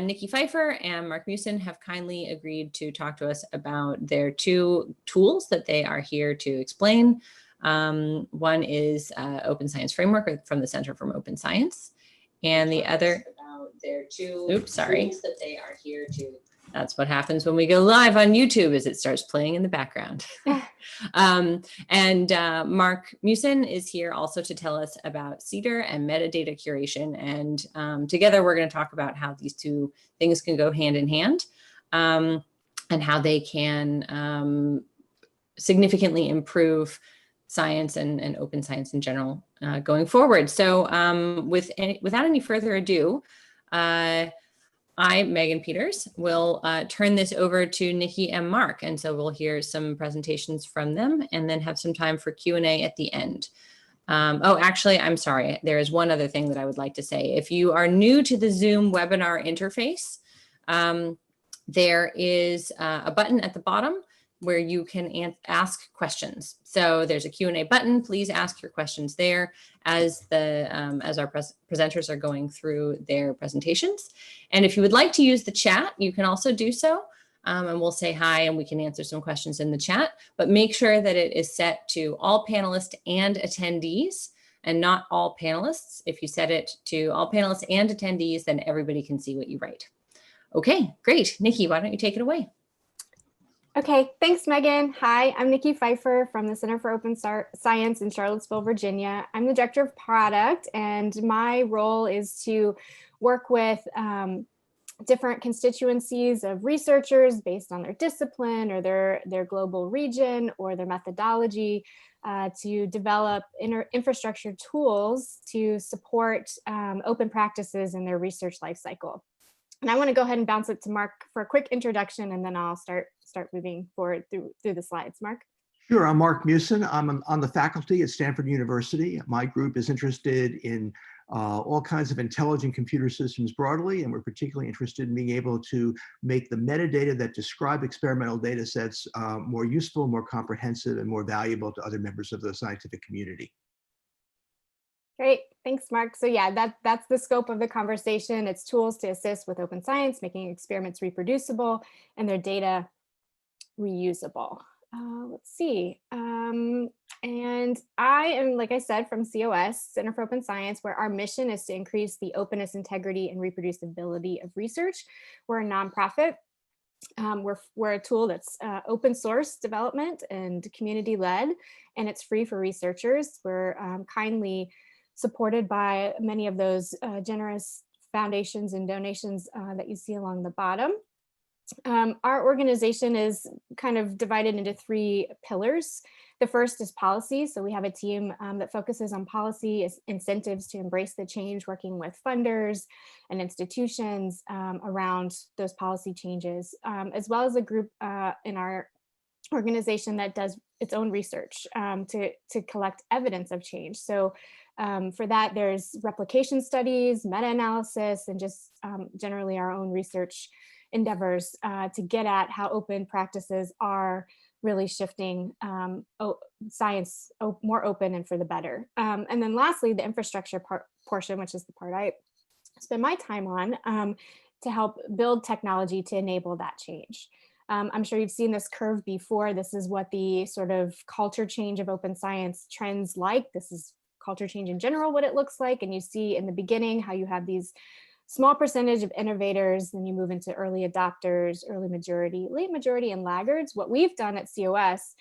Nici Pfeiffer and Mark Musen have kindly agreed to talk to us about their two tools that they are here to explain. One is Open Science Framework from the Center for Open Science, and the other about their two tools that they are here to. That's what happens when we go live on YouTube, is it starts playing in the background. Mark Musen is here also to tell us about CEDAR and metadata curation. And together we're going to talk about how these two things can go hand in hand, and how they can significantly improve science and open science in general going forward. So without any further ado, I, Megan Peters, will turn this over to Nici and Mark. And so we'll hear some presentations from them and then have some time for Q&A at the end. Oh, actually, I'm sorry. There is one other thing that I would like to say. If you are new to the Zoom webinar interface, there is a button at the bottom where you can ask questions. So there's a Q&A button. Please ask your questions there as our presenters are going through their presentations. And if you would like to use the chat, you can also do so. And we'll say hi and we can answer some questions in the chat, but make sure that it is set to all panelists and attendees and not all panelists. If you set it to all panelists and attendees, then everybody can see what you write. Okay, great. Nici, why don't you take it away? Okay, thanks, Megan. Hi, I'm Nici Pfeiffer from the Center for Open Science in Charlottesville, Virginia. I'm the Director of Product, and my role is to work with different constituencies of researchers based on their discipline or their global region or their methodology to develop infrastructure tools to support open practices in their research lifecycle. And I want to go ahead and bounce it to Mark for a quick introduction, and then I'll start moving forward through the slides. Mark? Sure, I'm Mark Musen. I'm on the faculty at Stanford University. My group is interested in all kinds of intelligent computer systems broadly, and we're particularly interested in being able to make the metadata that describe experimental data sets more useful, more comprehensive, and more valuable to other members of the scientific community. Great, thanks, Mark. So yeah, that's the scope of the conversation. It's tools to assist with open science, making experiments reproducible and their data reusable. Let's see. And I am, like I said, from COS, Center for Open Science, where our mission is to increase the openness, integrity, and reproducibility of research. We're a nonprofit. We're a tool that's open source development and community led, and it's free for researchers. We're kindly supported by many of those generous foundations and donations that you see along the bottom. Our organization is kind of divided into three pillars. The first is policy. So we have a team that focuses on policy incentives to embrace the change, working with funders and institutions around those policy changes, as well as a group in our organization that does its own research to collect evidence of change. So for that, there's replication studies, meta-analysis, and just generally our own research endeavors to get at how open practices are really shifting science more open and for the better. And then lastly, the infrastructure portion, which is the part I spend my time on, to help build technology to enable that change. I'm sure you've seen this curve before. This is what the sort of culture change of open science trends like. This is culture change in general, what it looks like. And you see in the beginning how you have these small percentage of innovators, then you move into early adopters, early majority, late majority, and laggards. What we've done at COS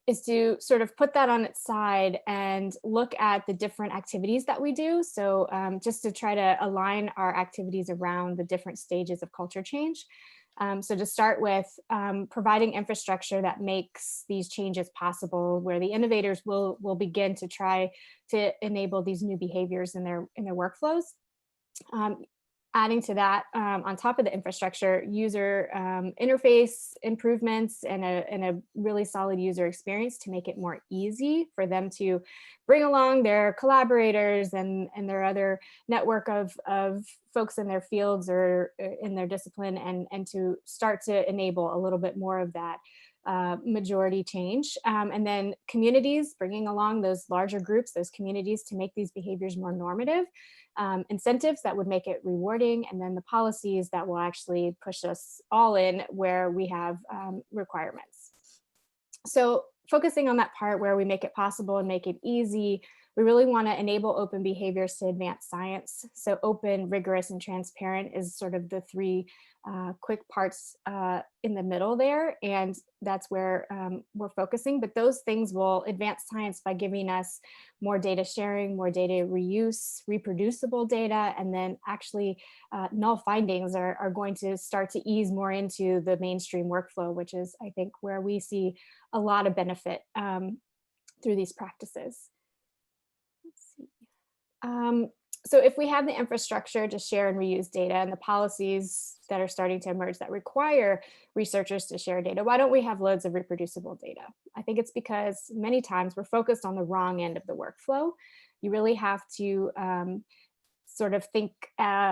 is to sort of put that on its side and look at the different activities that we do. So just to try to align our activities around the different stages of culture change. So to start with, providing infrastructure that makes these changes possible, where the innovators will begin to try to enable these new behaviors in their workflows. Adding to that, on top of the infrastructure, user interface improvements and a really solid user experience to make it more easy for them to bring along their collaborators and their other network of folks in their fields or in their discipline, and to start to enable a little bit more of that majority change. And then communities, bringing along those larger groups, those communities, to make these behaviors more normative. incentives that would make it rewarding, and then the policies that will actually push us all in where we have requirements. So focusing on that part where we make it possible and make it easy, we really want to enable open behaviors to advance science. So open, rigorous, and transparent is sort of the three quick parts in the middle there. And that's where we're focusing. But those things will advance science by giving us more data sharing, more data reuse, reproducible data, and then actually null findings are going to start to ease more into the mainstream workflow, which is, I think, where we see a lot of benefit through these practices. Let's see. So if we have the infrastructure to share and reuse data and the policies that are starting to emerge that require researchers to share data, why don't we have loads of reproducible data? I think it's because many times we're focused on the wrong end of the workflow. You really have to sort of think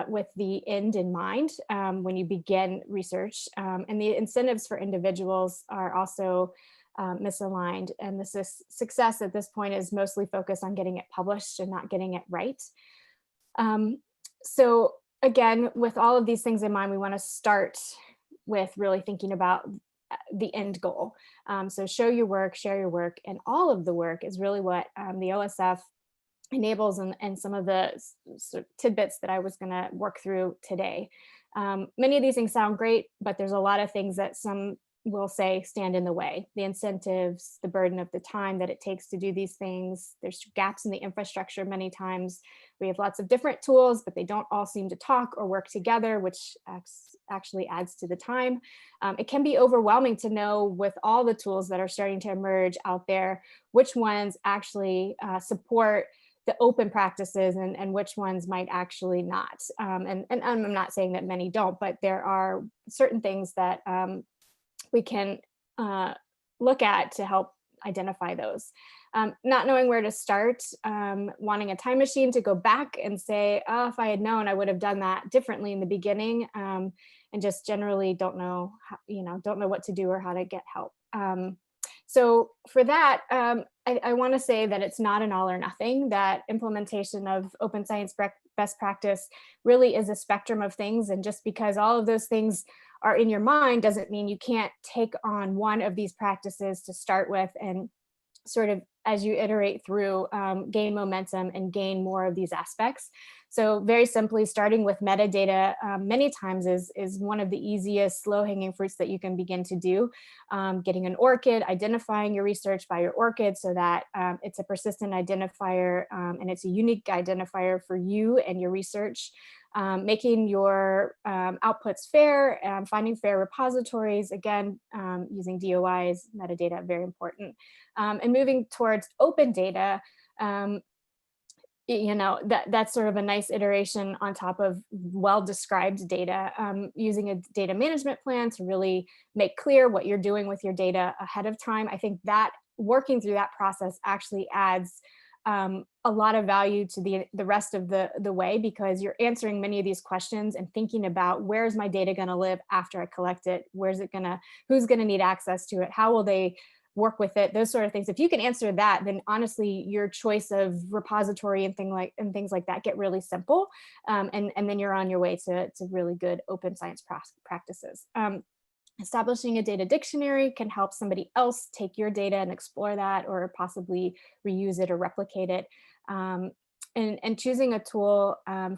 with the end in mind when you begin research. And the incentives for individuals are also misaligned. And the success at this point is mostly focused on getting it published and not getting it right. So again, with all of these things in mind, we want to start with really thinking about the end goal. So show your work, share your work, and all of the work is really what the OSF enables, and some of the sort of tidbits that I was going to work through today. Many of these things sound great, but there's a lot of things that some will say stand in the way. The incentives, the burden of the time that it takes to do these things. There's gaps in the infrastructure many times. We have lots of different tools, but they don't all seem to talk or work together, which actually adds to the time. It can be overwhelming to know, with all the tools that are starting to emerge out there, which ones actually support the open practices and which ones might actually not. And I'm not saying that many don't, but there are certain things that we can look at to help identify those. Not knowing where to start, wanting a time machine to go back and say, oh, if I had known, I would have done that differently in the beginning, and just generally don't know, don't know what to do or how to get help. So for that, I want to say that it's not an all or nothing, that implementation of open science best practice really is a spectrum of things. And just because all of those things are in your mind doesn't mean you can't take on one of these practices to start with, and sort of, as you iterate through, gain momentum and gain more of these aspects. So very simply, starting with metadata many times is one of the easiest low-hanging fruits that you can begin to do. Getting an ORCID, identifying your research by your ORCID so that it's a persistent identifier and it's a unique identifier for you and your research. Making your outputs fair, finding fair repositories, again, using DOIs, metadata, very important. And moving towards open data, that's sort of a nice iteration on top of well-described data, using a data management plan to really make clear what you're doing with your data ahead of time. I think that working through that process actually adds a lot of value to the rest of the way, because you're answering many of these questions and thinking about, where's my data going to live after I collect it? Where's it going to, who's going to need access to it? How will they work with it? Those sort of things. If you can answer that, then honestly, your choice of repository and things like that get really simple. And then you're on your way to really good open science practices. Establishing a data dictionary can help somebody else take your data and explore that, or possibly reuse it or replicate it. And choosing a tool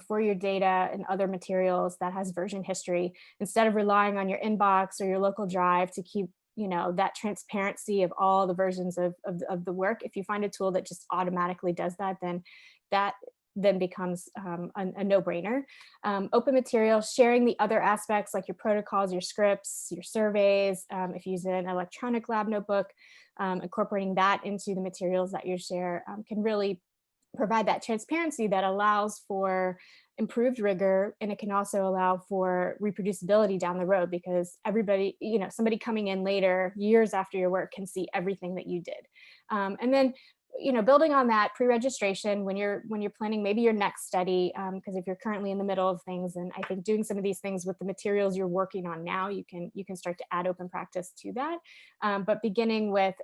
for your data and other materials that has version history, instead of relying on your inbox or your local drive to keep that transparency of all the versions of the work. If you find a tool that just automatically does that, then becomes a no-brainer. Open material, sharing the other aspects like your protocols, your scripts, your surveys. If you use an electronic lab notebook, incorporating that into the materials that you share can really provide that transparency that allows for improved rigor, and it can also allow for reproducibility down the road, because everybody, somebody coming in later, years after your work, can see everything that you did. And then building on that, pre-registration when you're planning maybe your next study, because if you're currently in the middle of things, and I think doing some of these things with the materials you're working on now, you can start to add open practice to that. But beginning with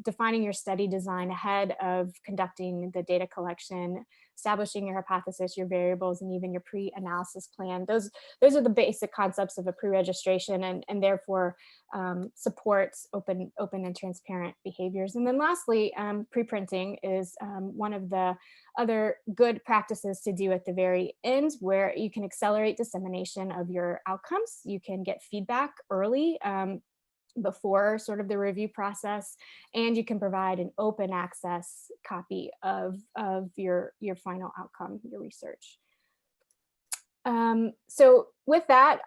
defining your study design ahead of conducting the data collection, establishing your hypothesis, your variables, and even your pre-analysis plan. Those are the basic concepts of a pre-registration, and therefore supports open and transparent behaviors. And then lastly, preprinting is one of the other good practices to do at the very end, where you can accelerate dissemination of your outcomes. You can get feedback early before sort of the review process, and you can provide an open access copy of your final outcome, your research. So with that,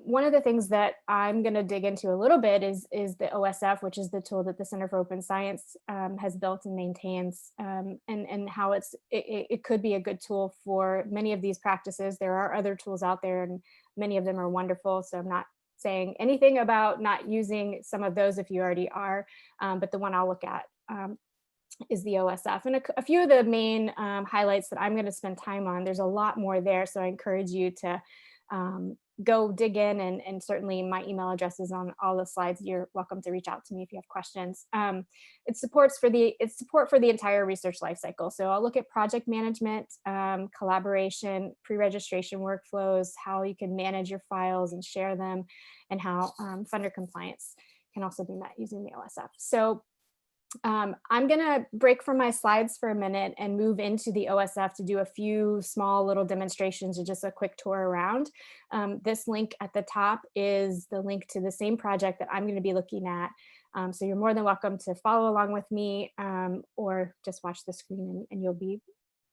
one of the things that I'm going to dig into a little bit is the OSF, which is the tool that the Center for Open Science has built and maintains, and how it could be a good tool for many of these practices. There are other tools out there, and many of them are wonderful, so I'm not saying anything about not using some of those if you already are, but the one I'll look at is the OSF. And a few of the main highlights that I'm going to spend time on, there's a lot more there, so I encourage you to go dig in, and certainly my email address is on all the slides. You're welcome to reach out to me if you have questions. It's support for the entire research lifecycle. So I'll look at project management, collaboration, pre-registration workflows, how you can manage your files and share them, and how funder compliance can also be met using the OSF. So I'm going to break from my slides for a minute and move into the OSF to do a few small little demonstrations or just a quick tour around. This link at the top is the link to the same project that I'm going to be looking at. So you're more than welcome to follow along with me, or just watch the screen and you'll be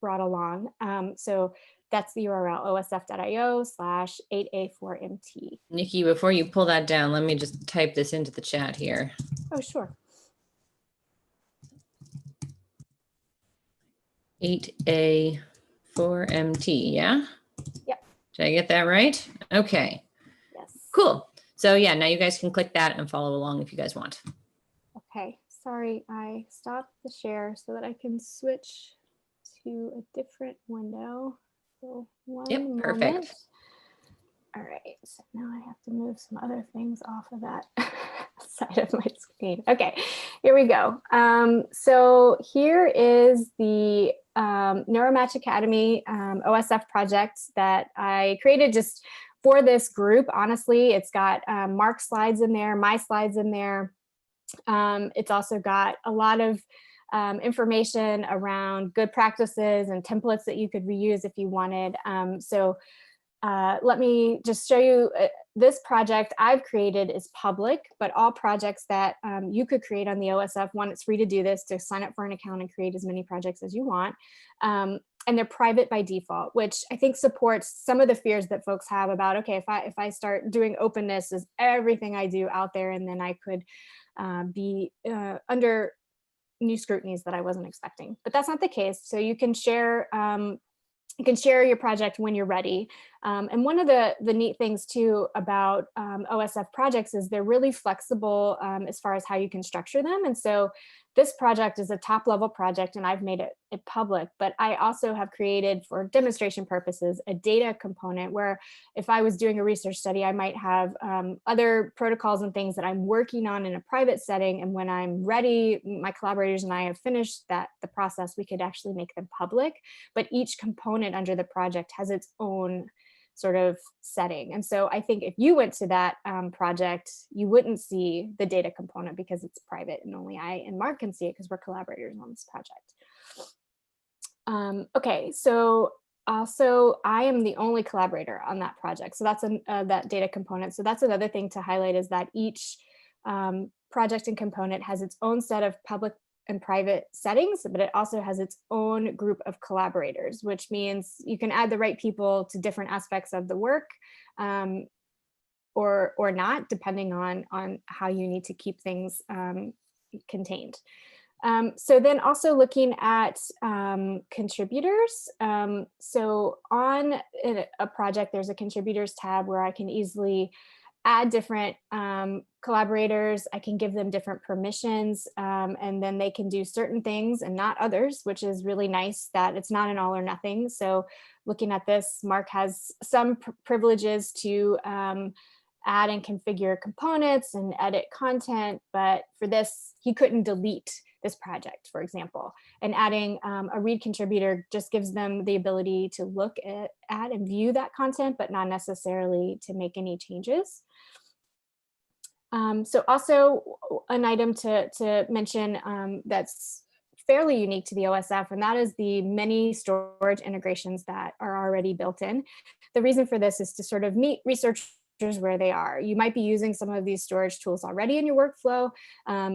brought along. So that's the URL, osf.io/8A4MT. Nikki, before you pull that down, let me just type this into the chat here. Oh, sure. 8A4MT, yeah? Yep. Did I get that right? Okay. Yes. Cool. So yeah, now you guys can click that and follow along if you guys want. Okay, sorry, I stopped the share so that I can switch to a different window. So one Perfect. moment. All right, so now I have to move some other things off of that side of my screen. Okay, here we go. So here is the Neuromatch Academy OSF project that I created just for this group. Honestly, it's got Mark's slides in there, my slides in there. It's also got a lot of information around good practices and templates that you could reuse if you wanted. Let me just show you this project I've created is public, but all projects that you could create on the OSF, one, it's free to do this, to sign up for an account and create as many projects as you want. And they're private by default, which I think supports some of the fears that folks have about, okay, if I start doing openness, is everything I do out there, and then I could be under new scrutinies that I wasn't expecting. But that's not the case. So you can share your project when you're ready. And one of the neat things too about OSF projects is they're really flexible as far as how you can structure them. And so this project is a top level project and I've made it public, but I also have created, for demonstration purposes, a data component where if I was doing a research study, I might have other protocols and things that I'm working on in a private setting. And when I'm ready, my collaborators and I have finished the process, we could actually make them public, but each component under the project has its own sort of setting. And so I think if you went to that project, you wouldn't see the data component because it's private and only I and Mark can see it because we're collaborators on this project. Okay, so also I am the only collaborator on that project. So that's that data component. So that's another thing to highlight, is that each project and component has its own set of public and private settings, but it also has its own group of collaborators, which means you can add the right people to different aspects of the work or not, depending on how you need to keep things contained. So then also looking at contributors. So on a project, there's a contributors tab where I can easily add different collaborators. I can give them different permissions, and then they can do certain things and not others, which is really nice that it's not an all or nothing. So looking at this, Mark has some privileges to add and configure components and edit content, but for this, he couldn't delete this project, for example. And adding a read contributor just gives them the ability to look at and view that content, but not necessarily to make any changes. So also an item to mention that's fairly unique to the OSF, and that is the many storage integrations that are already built in. The reason for this is to sort of meet researchers where they are. You might be using some of these storage tools already in your workflow.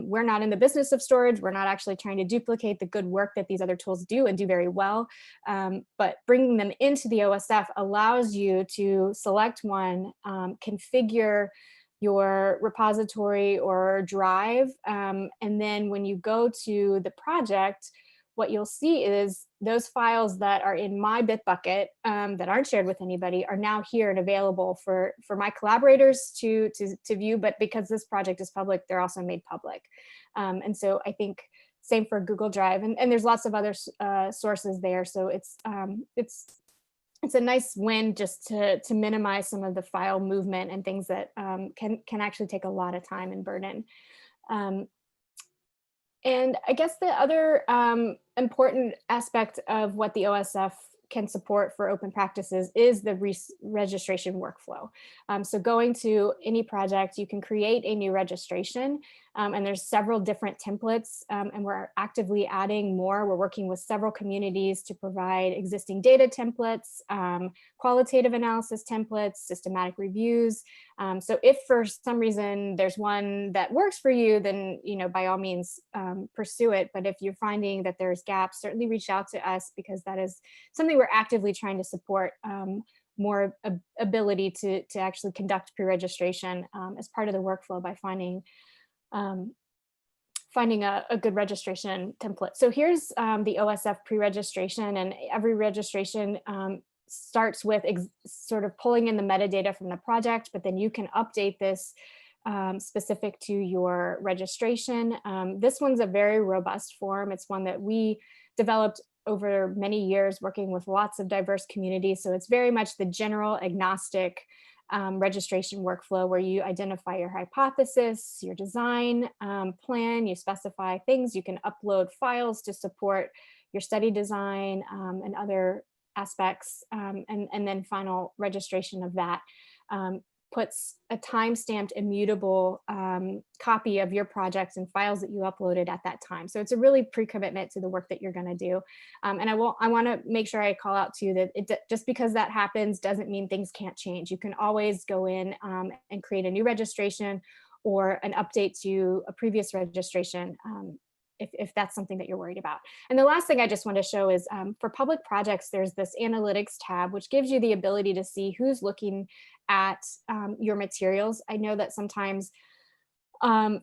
We're not in the business of storage. We're not actually trying to duplicate the good work that these other tools do and do very well. But bringing them into the OSF allows you to select one, configure your repository or drive. And then when you go to the project, what you'll see is those files that are in my Bitbucket that aren't shared with anybody are now here and available for my collaborators to view. But because this project is public, they're also made public. And so I think same for Google Drive, and there's lots of other sources there. So it's a nice win just to minimize some of the file movement and things that can actually take a lot of time and burden. And I guess the other important aspect of what the OSF can support for open practices is the registration workflow. So going to any project, you can create a new registration, and there's several different templates, and we're actively adding more. We're working with several communities to provide existing data templates, qualitative analysis templates, systematic reviews. So if for some reason there's one that works for you, then by all means pursue it. But if you're finding that there's gaps, certainly reach out to us, because that is something we're actively trying to support, more ability to actually conduct pre-registration as part of the workflow by finding a good registration template. So here's the OSF pre-registration, and every registration starts with sort of pulling in the metadata from the project, but then you can update this specific to your registration. This one's a very robust form. It's one that we developed over many years working with lots of diverse communities. So it's very much the general agnostic registration workflow, where you identify your hypothesis, your design plan, you specify things, you can upload files to support your study design and other aspects, and then final registration of that puts a time-stamped immutable copy of your projects and files that you uploaded at that time. So it's a really pre-commitment to the work that you're going to do. And I want to make sure I call out to you that just because that happens doesn't mean things can't change. You can always go in and create a new registration or an update to a previous registration if that's something that you're worried about. And the last thing I just want to show is for public projects, there's this analytics tab, which gives you the ability to see who's looking at your materials. I know that sometimes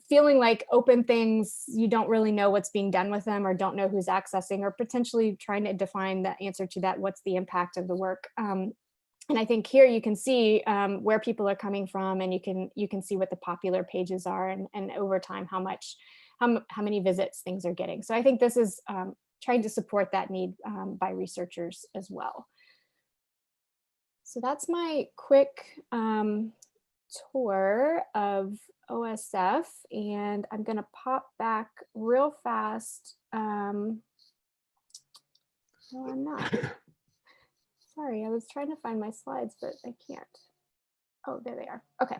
feeling like open things, you don't really know what's being done with them, or don't know who's accessing, or potentially trying to define the answer to that, what's the impact of the work. And I think here you can see where people are coming from, and you can see what the popular pages are, and over time how many visits things are getting. So I think this is trying to support that need by researchers as well. So that's my quick tour of OSF, and I'm going to pop back real fast. No, I'm not. Sorry, I was trying to find my slides, but I can't. Oh, there they are. Okay.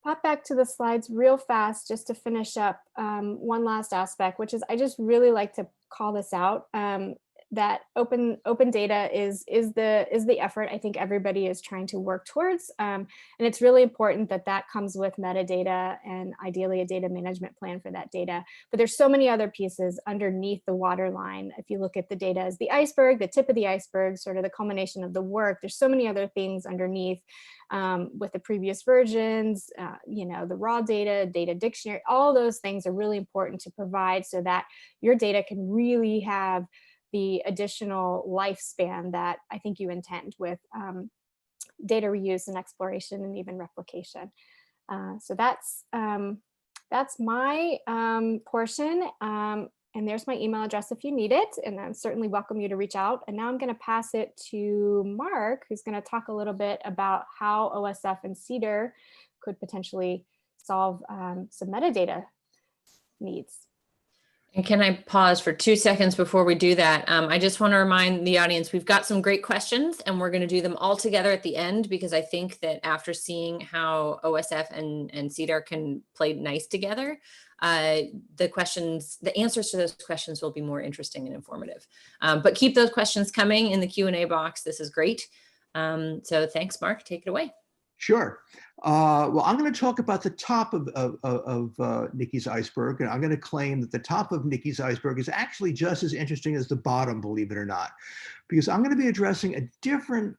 Pop back to the slides real fast just to finish up one last aspect, which is I just really like to call this out. That open data is the effort I think everybody is trying to work towards, and it's really important that comes with metadata and ideally a data management plan for that data. But there's so many other pieces underneath the waterline. If you look at the data as the iceberg, the tip of the iceberg, sort of the culmination of the work, there's so many other things underneath with the previous versions, the raw data dictionary, all those things are really important to provide so that your data can really have the additional lifespan that I think you intend with data reuse and exploration and even replication. So that's my portion. And there's my email address if you need it, and I certainly welcome you to reach out. And now I'm going to pass it to Mark, who's going to talk a little bit about how OSF and CEDAR could potentially solve some metadata needs. And can I pause for 2 seconds before we do that? I just want to remind the audience, we've got some great questions and we're going to do them all together at the end, because I think that after seeing how OSF and CEDAR can play nice together, the answers to those questions will be more interesting and informative. But keep those questions coming in the Q&A box. This is great. So thanks, Mark. Take it away. Sure. Well, I'm going to talk about the top of Nici's iceberg, and I'm going to claim that the top of Nici's iceberg is actually just as interesting as the bottom, believe it or not, because I'm going to be addressing a different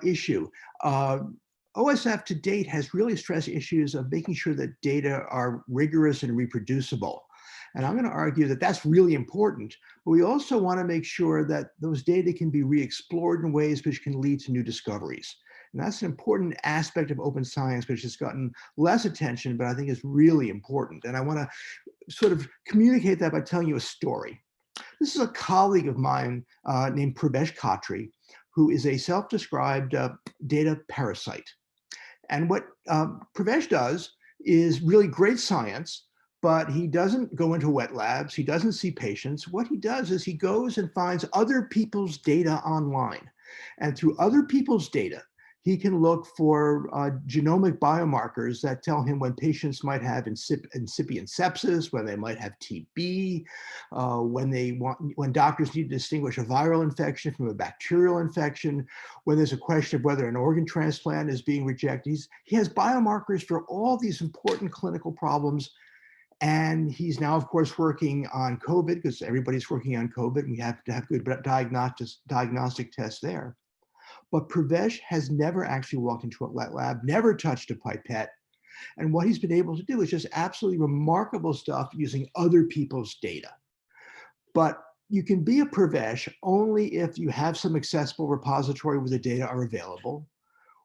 issue. OSF to date has really stressed issues of making sure that data are rigorous and reproducible. And I'm going to argue that that's really important, but we also want to make sure that those data can be re-explored in ways which can lead to new discoveries. And that's an important aspect of open science, which has gotten less attention, but I think is really important. And I want to sort of communicate that by telling you a story. This is a colleague of mine named Pravesh Khatri, who is a self-described data parasite. And what Pravesh does is really great science, but he doesn't go into wet labs. He doesn't see patients. What he does is he goes and finds other people's data online. And through other people's data, he can look for genomic biomarkers that tell him when patients might have incipient sepsis, when they might have TB, when doctors need to distinguish a viral infection from a bacterial infection, when there's a question of whether an organ transplant is being rejected. He has biomarkers for all these important clinical problems. And he's now, of course, working on COVID, because everybody's working on COVID, and we have to have good diagnostic tests there. But Pravesh has never actually walked into a lab, never touched a pipette. And what he's been able to do is just absolutely remarkable stuff using other people's data. But you can be a Pravesh only if you have some accessible repository where the data are available,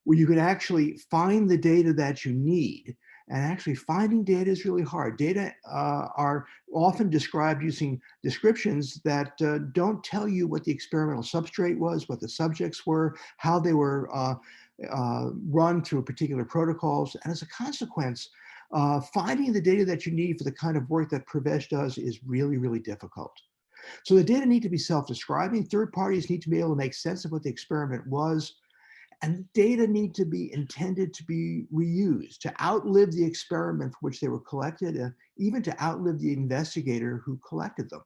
where you can actually find the data that you need. And actually finding data is really hard. Data are often described using descriptions that don't tell you what the experimental substrate was, what the subjects were, how they were run through particular protocols. And as a consequence, finding the data that you need for the kind of work that Pravesh does is really, really difficult. So the data need to be self-describing. Third parties need to be able to make sense of what the experiment was. And data need to be intended to be reused, to outlive the experiment for which they were collected, even to outlive the investigator who collected them.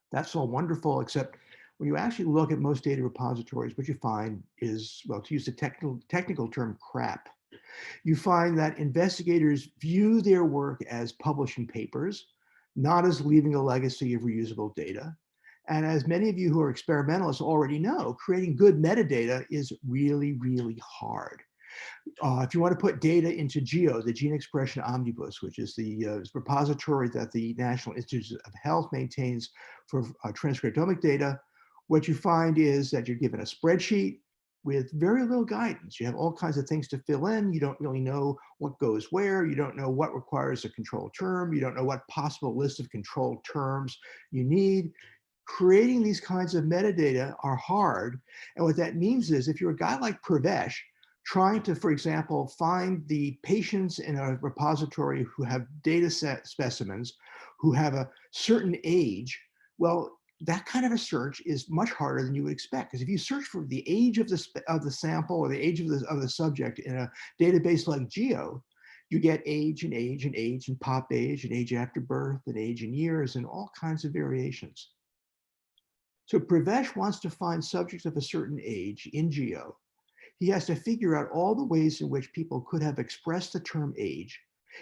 That's all wonderful, except when you actually look at most data repositories, what you find is, well, to use the technical term, crap. You find that investigators view their work as publishing papers, not as leaving a legacy of reusable data. And as many of you who are experimentalists already know, creating good metadata is really, really hard. If you want to put data into GEO, the Gene Expression Omnibus, which is the repository that the National Institutes of Health maintains for transcriptomic data, what you find is that you're given a spreadsheet with very little guidance. You have all kinds of things to fill in. You don't really know what goes where. You don't know what requires a control term. You don't know what possible list of control terms you need. Creating these kinds of metadata are hard. And what that means is if you're a guy like Pravesh, trying to, for example, find the patients in a repository who have data set specimens, who have a certain age, well, that kind of a search is much harder than you would expect. Because if you search for the age of the sample or the age of the subject in a database like GEO, you get age and age and age and pop age and age after birth and age in years and all kinds of variations. So Pravesh wants to find subjects of a certain age in GEO. He has to figure out all the ways in which people could have expressed the term age.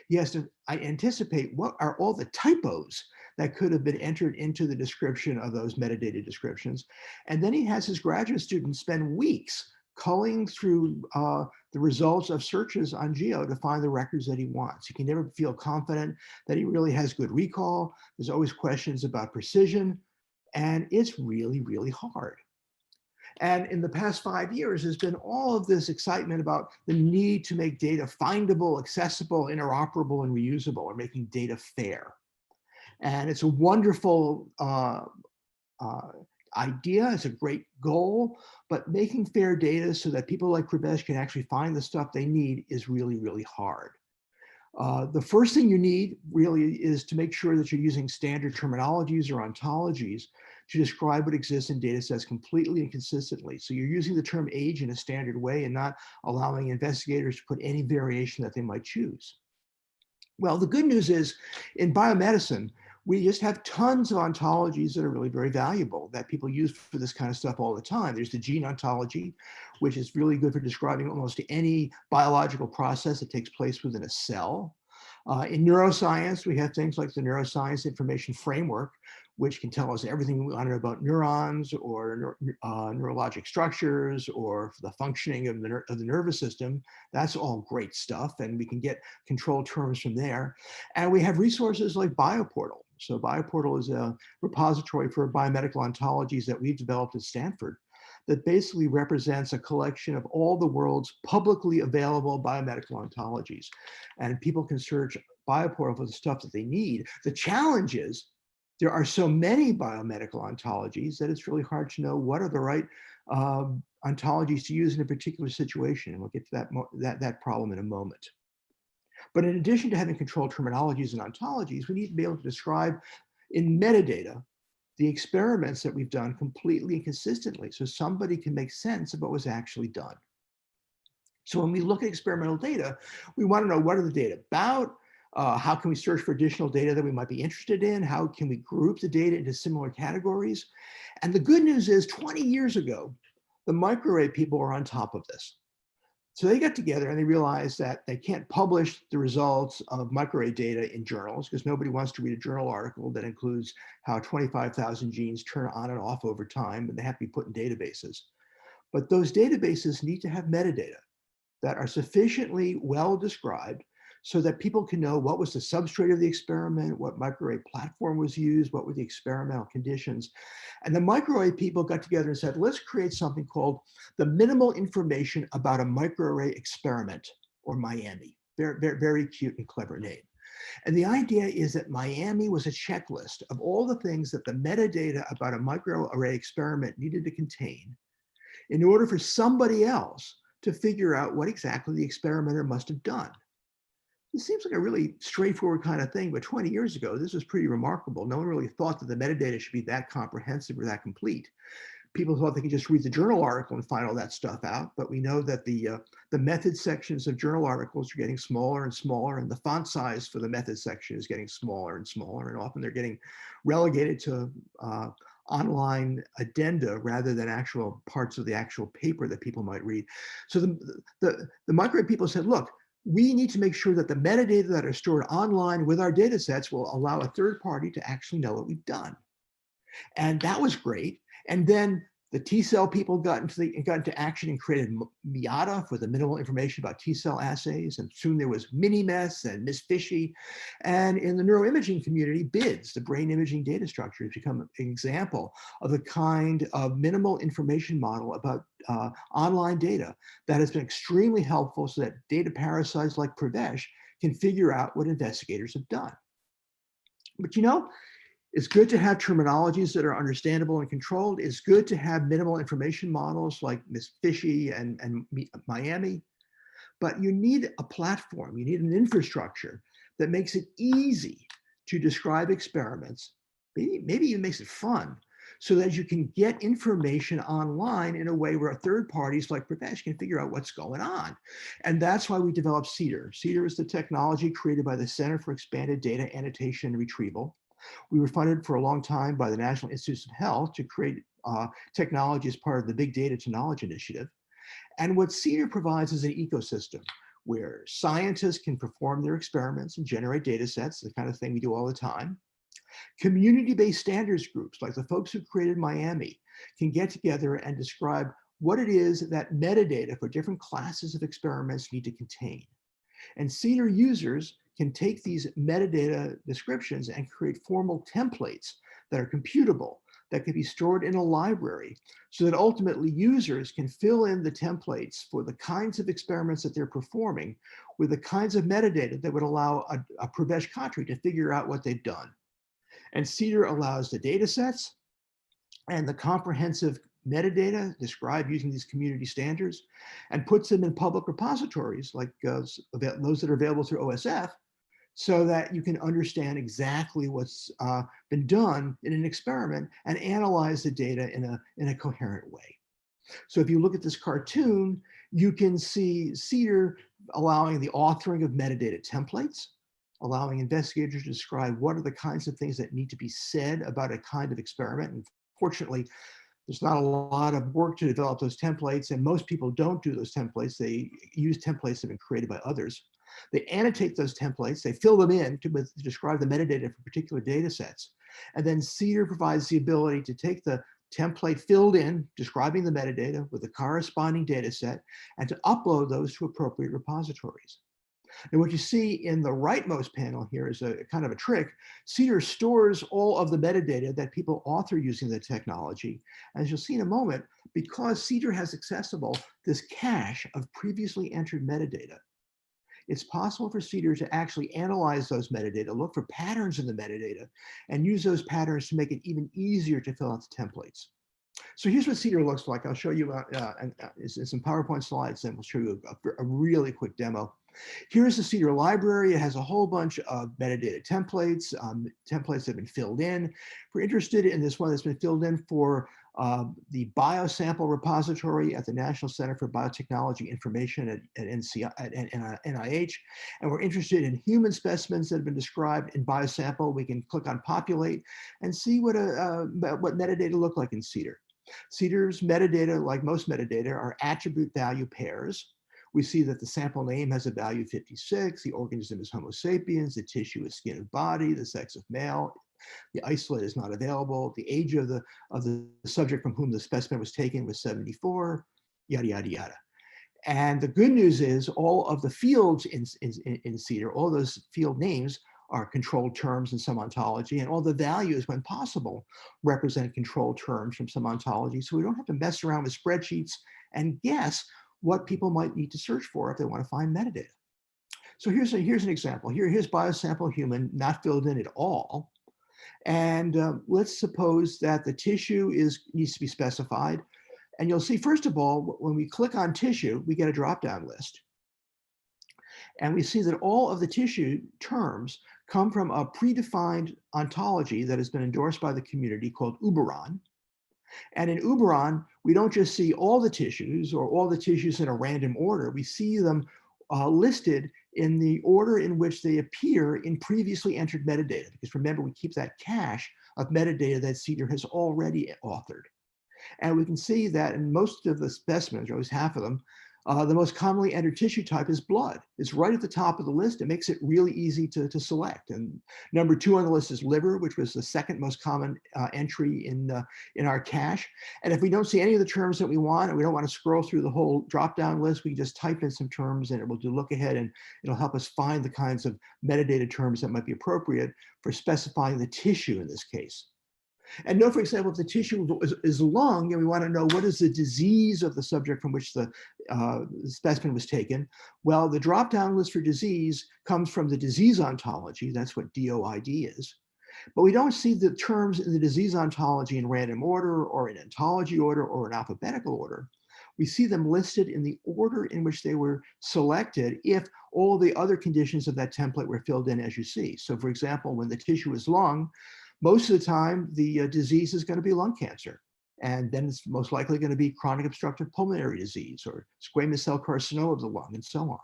He has to anticipate what are all the typos that could have been entered into the description of those metadata descriptions. And then he has his graduate students spend weeks culling through the results of searches on GEO to find the records that he wants. He can never feel confident that he really has good recall. There's always questions about precision. And it's really, really hard. And in the past 5 years, there's been all of this excitement about the need to make data findable, accessible, interoperable, and reusable, or making data fair. And it's a wonderful idea. It's a great goal, but making fair data so that people like Pravesh can actually find the stuff they need is really, really hard. The first thing you need really is to make sure that you're using standard terminologies or ontologies to describe what exists in data sets completely and consistently. So you're using the term age in a standard way and not allowing investigators to put any variation that they might choose. Well, the good news is in biomedicine, we just have tons of ontologies that are really very valuable that people use for this kind of stuff all the time. There's the gene ontology, which is really good for describing almost any biological process that takes place within a cell. In neuroscience, we have things like the Neuroscience Information Framework, which can tell us everything we want to know about neurons or neurologic structures or the functioning of the nervous system. That's all great stuff, and we can get control terms from there. And we have resources like BioPortal. So BioPortal is a repository for biomedical ontologies that we've developed at Stanford that basically represents a collection of all the world's publicly available biomedical ontologies. And people can search BioPortal for the stuff that they need. The challenge is there are so many biomedical ontologies that it's really hard to know what are the right ontologies to use in a particular situation. And we'll get to that problem in a moment. But in addition to having controlled terminologies and ontologies, we need to be able to describe in metadata the experiments that we've done completely and consistently so somebody can make sense of what was actually done. So when we look at experimental data, we want to know what are the data about, how can we search for additional data that we might be interested in, how can we group the data into similar categories. And the good news is 20 years ago, the microarray people were on top of this. So they got together and they realized that they can't publish the results of microarray data in journals because nobody wants to read a journal article that includes how 25,000 genes turn on and off over time, and they have to be put in databases. But those databases need to have metadata that are sufficiently well described so that people can know what was the substrate of the experiment, what microarray platform was used, what were the experimental conditions. And the microarray people got together and said, let's create something called the minimal information about a microarray experiment, or Miami. Very, very, very cute and clever name. And the idea is that Miami was a checklist of all the things that the metadata about a microarray experiment needed to contain in order for somebody else to figure out what exactly the experimenter must have done. It seems like a really straightforward kind of thing, but 20 years ago, this was pretty remarkable. No one really thought that the metadata should be that comprehensive or that complete. People thought they could just read the journal article and find all that stuff out, but we know that the method sections of journal articles are getting smaller and smaller, and the font size for the method section is getting smaller and smaller, and often they're getting relegated to online addenda rather than actual parts of the actual paper that people might read. So the microarray people said, look, we need to make sure that the metadata that are stored online with our data sets will allow a third party to actually know what we've done. And that was great. And then the T-cell people got into action and created MIATA for the minimal information about T-cell assays. And soon there was MiniMES and Miss Fishy. And in the neuroimaging community, BIDS, the brain imaging data structure, has become an example of the kind of minimal information model about online data that has been extremely helpful so that data parasites like Pravesh can figure out what investigators have done. But you know, it's good to have terminologies that are understandable and controlled. It's good to have minimal information models like Miss Fishy and Miami, but you need a platform, you need an infrastructure that makes it easy to describe experiments, maybe even makes it fun, so that you can get information online in a way where third parties like Pravesh can figure out what's going on. And that's why we developed CEDAR. CEDAR is the technology created by the Center for Expanded Data Annotation and Retrieval. We were funded for a long time by the National Institutes of Health to create technology as part of the Big Data to Knowledge initiative. And what CEDAR provides is an ecosystem where scientists can perform their experiments and generate data sets, the kind of thing we do all the time. Community-based standards groups, like the folks who created Miami, can get together and describe what it is that metadata for different classes of experiments need to contain. And CEDAR users can take these metadata descriptions and create formal templates that are computable, that can be stored in a library, so that ultimately users can fill in the templates for the kinds of experiments that they're performing with the kinds of metadata that would allow a Pravesh Khatri to figure out what they've done. And CEDAR allows the data sets and the comprehensive metadata described using these community standards and puts them in public repositories like those that are available through OSF so that you can understand exactly what's been done in an experiment and analyze the data in a coherent way. So if you look at this cartoon, you can see CEDAR allowing the authoring of metadata templates, allowing investigators to describe what are the kinds of things that need to be said about a kind of experiment. And fortunately, there's not a lot of work to develop those templates, and most people don't do those templates. They use templates that have been created by others. They annotate those templates, they fill them in to describe the metadata for particular data sets. And then CEDAR provides the ability to take the template filled in, describing the metadata with the corresponding data set, and to upload those to appropriate repositories. And what you see in the rightmost panel here is a kind of a trick. CEDAR stores all of the metadata that people author using the technology. As you'll see in a moment, because CEDAR has accessible this cache of previously entered metadata, it's possible for CEDAR to actually analyze those metadata, look for patterns in the metadata, and use those patterns to make it even easier to fill out the templates. So here's what CEDAR looks like. I'll show you in some PowerPoint slides, and we'll show you a really quick demo. Here's the CEDAR library. It has a whole bunch of metadata templates, templates that have been filled in. If we're interested in this one that's been filled in for the biosample repository at the National Center for Biotechnology Information at NIH, and we're interested in human specimens that have been described in biosample, we can click on populate and see what metadata look like in CEDAR. CEDAR's metadata, like most metadata, are attribute value pairs. We see that the sample name has a value 56, the organism is Homo sapiens, the tissue is skin of body, the sex of male, the isolate is not available, the age of the subject from whom the specimen was taken was 74, yada, yada, yada. And the good news is all of the fields in CEDAR, all those field names are controlled terms in some ontology, and all the values, when possible, represent controlled terms from some ontology. So we don't have to mess around with spreadsheets and guess what people might need to search for if they want to find metadata. So here's an example. Here's biosample human, not filled in at all. And let's suppose that the tissue needs to be specified. And you'll see, first of all, when we click on tissue, we get a drop-down list. And we see that all of the tissue terms come from a predefined ontology that has been endorsed by the community called Uberon. And in Uberon, we don't just see all the tissues or all the tissues in a random order. We see them listed in the order in which they appear in previously entered metadata. Because remember, we keep that cache of metadata that CEDAR has already authored. And we can see that in most of the specimens, or at least half of them, the most commonly entered tissue type is blood. It's right at the top of the list. It makes it really easy to select. And number 2 on the list is liver, which was the second most common entry in our cache. And if we don't see any of the terms that we want, and we don't want to scroll through the whole drop-down list, we can just type in some terms and it will do look ahead, and it'll help us find the kinds of metadata terms that might be appropriate for specifying the tissue in this case. And note, for example, if the tissue is lung, and we want to know what is the disease of the subject from which the specimen was taken, well, the drop-down list for disease comes from the disease ontology. That's what DOID is. But we don't see the terms in the disease ontology in random order or in ontology order or in alphabetical order. We see them listed in the order in which they were selected if all the other conditions of that template were filled in, as you see. So for example, when the tissue is lung, most of the time, the disease is going to be lung cancer. And then it's most likely going to be chronic obstructive pulmonary disease or squamous cell carcinoma of the lung, and so on.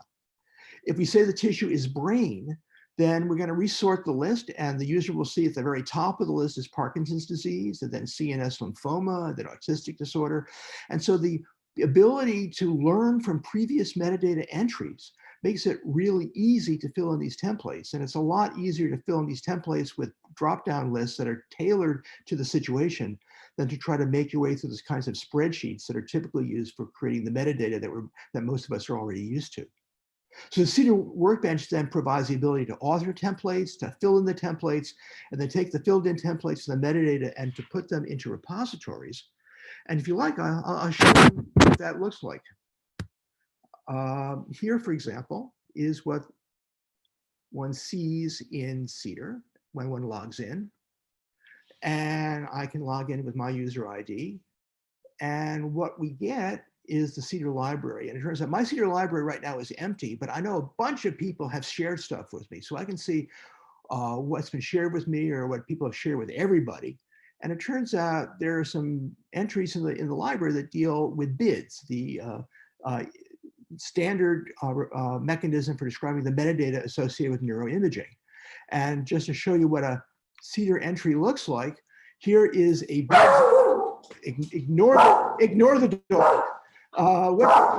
If we say the tissue is brain, then we're going to resort the list, and the user will see at the very top of the list is Parkinson's disease, and then CNS lymphoma, then autistic disorder. And so the ability to learn from previous metadata entries makes it really easy to fill in these templates. And it's a lot easier to fill in these templates with drop-down lists that are tailored to the situation than to try to make your way through these kinds of spreadsheets that are typically used for creating the metadata that most of us are already used to. So the CEDAR Workbench then provides the ability to author templates, to fill in the templates, and then take the filled in templates and the metadata and to put them into repositories. And if you like, I'll show you what that looks like. Here, for example, is what one sees in CEDAR when one logs in. And I can log in with my user ID. And what we get is the CEDAR library. And it turns out my CEDAR library right now is empty, but I know a bunch of people have shared stuff with me. So I can see what's been shared with me or what people have shared with everybody. And it turns out there are some entries in the library that deal with BIDs, the standard mechanism for describing the metadata associated with neuroimaging. And just to show you what a CEDAR entry looks like, here is a BID. Ignore the dog.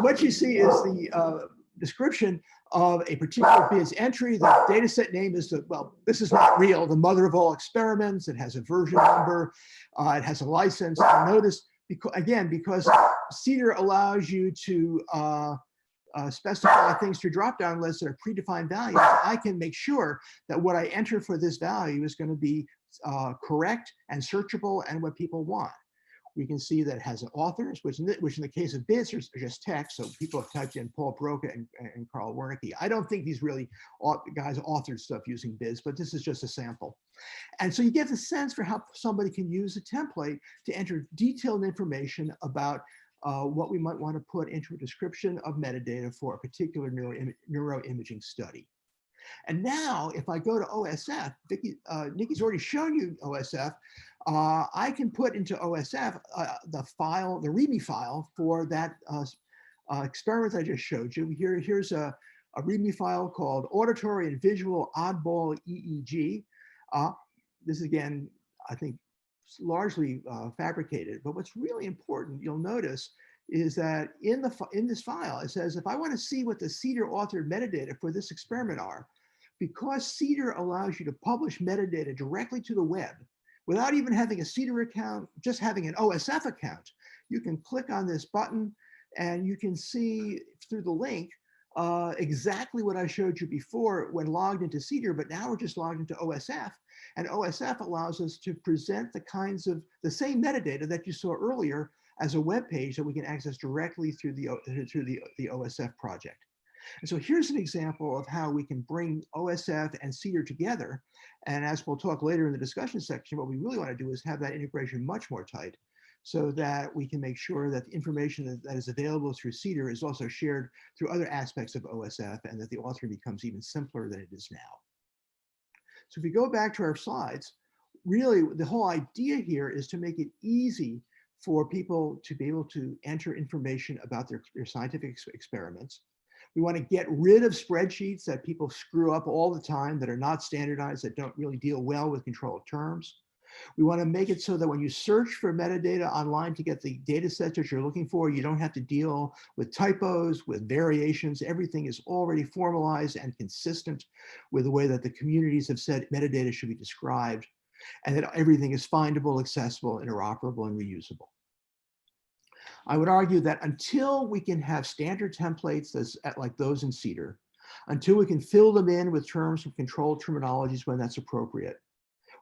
What you see is the description of a particular BIDS entry. The dataset name is well, this is not real, the mother of all experiments. It has a version number. It has a license. And notice, because CEDAR allows you to specify things through drop-down lists that are predefined values, I can make sure that what I enter for this value is going to be correct and searchable and what people want. We can see that it has authors, which in the case of BIDs are just text. So people have typed in Paul Broca and Carl Wernicke. I don't think these really guys authored stuff using BIDs, but this is just a sample. And so you get the sense for how somebody can use a template to enter detailed information about what we might want to put into a description of metadata for a particular neuroimaging study. And now, if I go to OSF, Nikki's already shown you OSF. I can put into OSF the README file for that experiment I just showed you. Here's a README file called Auditory and Visual Oddball EEG. This again, I think, largely fabricated. But what's really important, you'll notice, is that in this file, it says, if I want to see what the CEDAR authored metadata for this experiment are, because CEDAR allows you to publish metadata directly to the web without even having a CEDAR account, just having an OSF account, you can click on this button and you can see through the link exactly what I showed you before when logged into CEDAR, but now we're just logged into OSF. And OSF allows us to present the same metadata that you saw earlier as a web page that we can access directly through the OSF project. And so here's an example of how we can bring OSF and CEDAR together. And as we'll talk later in the discussion section, what we really want to do is have that integration much more tight so that we can make sure that the information that is available through CEDAR is also shared through other aspects of OSF and that the authoring becomes even simpler than it is now. So if we go back to our slides, really the whole idea here is to make it easy for people to be able to enter information about their scientific experiments. We want to get rid of spreadsheets that people screw up all the time, that are not standardized, that don't really deal well with controlled terms. We want to make it so that when you search for metadata online to get the data sets that you're looking for, you don't have to deal with typos, with variations. Everything is already formalized and consistent with the way that the communities have said metadata should be described, and that everything is findable, accessible, interoperable, and reusable. I would argue that until we can have standard templates like those in CEDAR, until we can fill them in with terms from controlled terminologies when that's appropriate,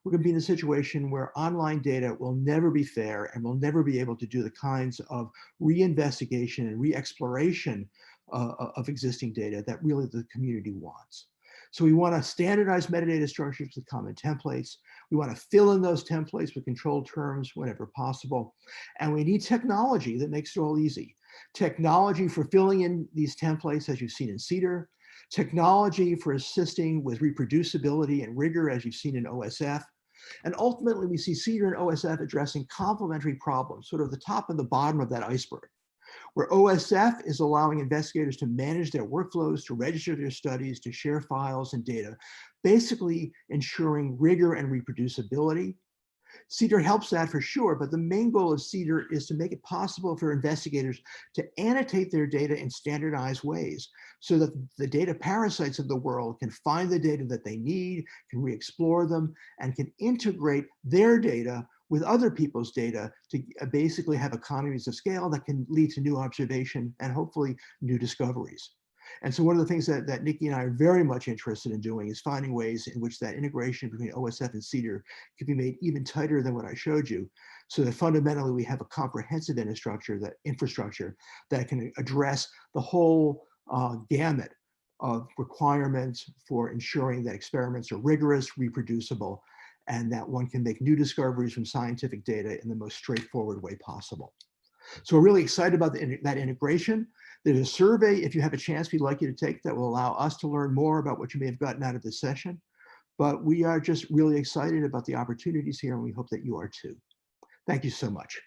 we're going to be in a situation where online data will never be fair and will never be able to do the kinds of reinvestigation and re-exploration of existing data that really the community wants. So we want to standardize metadata structures with common templates. We want to fill in those templates with controlled terms whenever possible. And we need technology that makes it all easy. Technology for filling in these templates, as you've seen in CEDAR. Technology for assisting with reproducibility and rigor, as you've seen in OSF. And ultimately, we see CEDAR and OSF addressing complementary problems, sort of the top and the bottom of that iceberg, where OSF is allowing investigators to manage their workflows, to register their studies, to share files and data, basically ensuring rigor and reproducibility. CEDAR helps that for sure, but the main goal of CEDAR is to make it possible for investigators to annotate their data in standardized ways so that the data parasites of the world can find the data that they need, can re-explore them, and can integrate their data with other people's data to basically have economies of scale that can lead to new observation and hopefully new discoveries. And so one of the things that Nikki and I are very much interested in doing is finding ways in which that integration between OSF and CEDAR can be made even tighter than what I showed you, so that fundamentally we have a comprehensive infrastructure that can address the whole gamut of requirements for ensuring that experiments are rigorous, reproducible, and that one can make new discoveries from scientific data in the most straightforward way possible. So we're really excited about that integration. There's a survey, if you have a chance, we'd like you to take that will allow us to learn more about what you may have gotten out of this session. But we are just really excited about the opportunities here, and we hope that you are too. Thank you so much.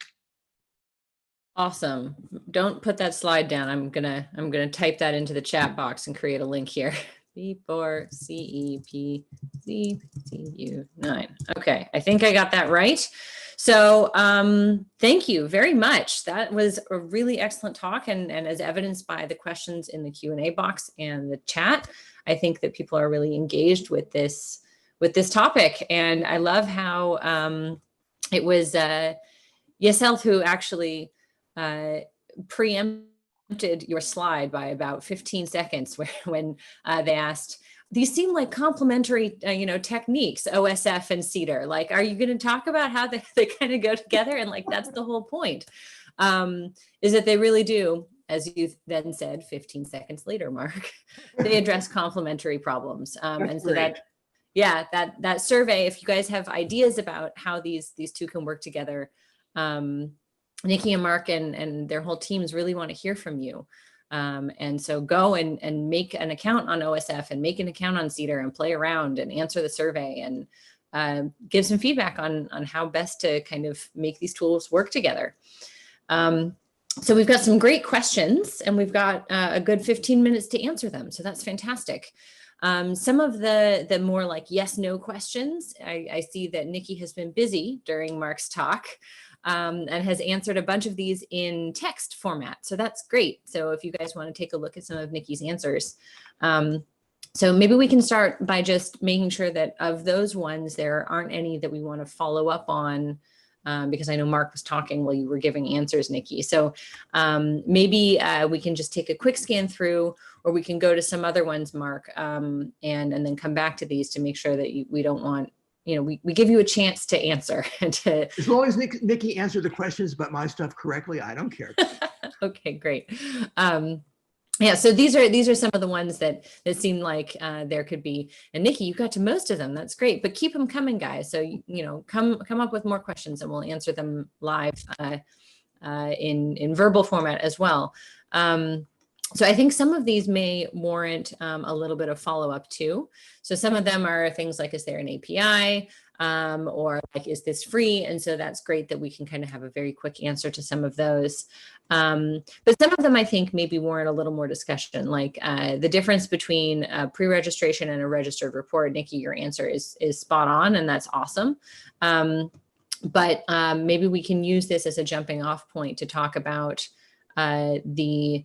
Awesome. Don't put that slide down. I'm gonna type that into the chat box and create a link here. B4CEPCU9. Okay, I think I got that right. So thank you very much. That was a really excellent talk, and as evidenced by the questions in the Q&A box and the chat, I think that people are really engaged with this topic. And I love how it was Yeselt who actually preempted your slide by about 15 seconds when they asked, these seem like complementary techniques, OSF and CEDAR. Like, are you going to talk about how they kind of go together? And like, that's the whole point, is that they really do, as you then said 15 seconds later, Mark, they address complementary problems. And so great. that survey, if you guys have ideas about how these two can work together, Nici and Mark and their whole teams really want to hear from you. And so go and make an account on OSF and make an account on CEDAR and play around and answer the survey and give some feedback on how best to kind of make these tools work together. So we've got some great questions, and we've got a good 15 minutes to answer them. So that's fantastic. Some of the more like yes, no questions, I see that Nici has been busy during Mark's talk. And has answered a bunch of these in text format. So that's great. So if you guys want to take a look at some of Nici's answers. So maybe we can start by just making sure that of those ones, there aren't any that we want to follow up on, because I know Mark was talking while you were giving answers, Nici. So maybe we can just take a quick scan through, or we can go to some other ones, Mark, and then come back to these to make sure that we don't want, we give you a chance to answer. As long as Nici answered the questions about my stuff correctly, I don't care. Okay, great. Yeah, so these are some of the ones that seem like there could be. And Nici, you got to most of them. That's great, but keep them coming, guys. So come up with more questions, and we'll answer them live in verbal format as well. So I think some of these may warrant a little bit of follow-up too. So some of them are things like, is there an API, or like, is this free? And so that's great that we can kind of have a very quick answer to some of those. But some of them I think maybe warrant a little more discussion, like the difference between pre-registration and a registered report. Nici, your answer is spot on, and that's awesome. But maybe we can use this as a jumping off point to talk about the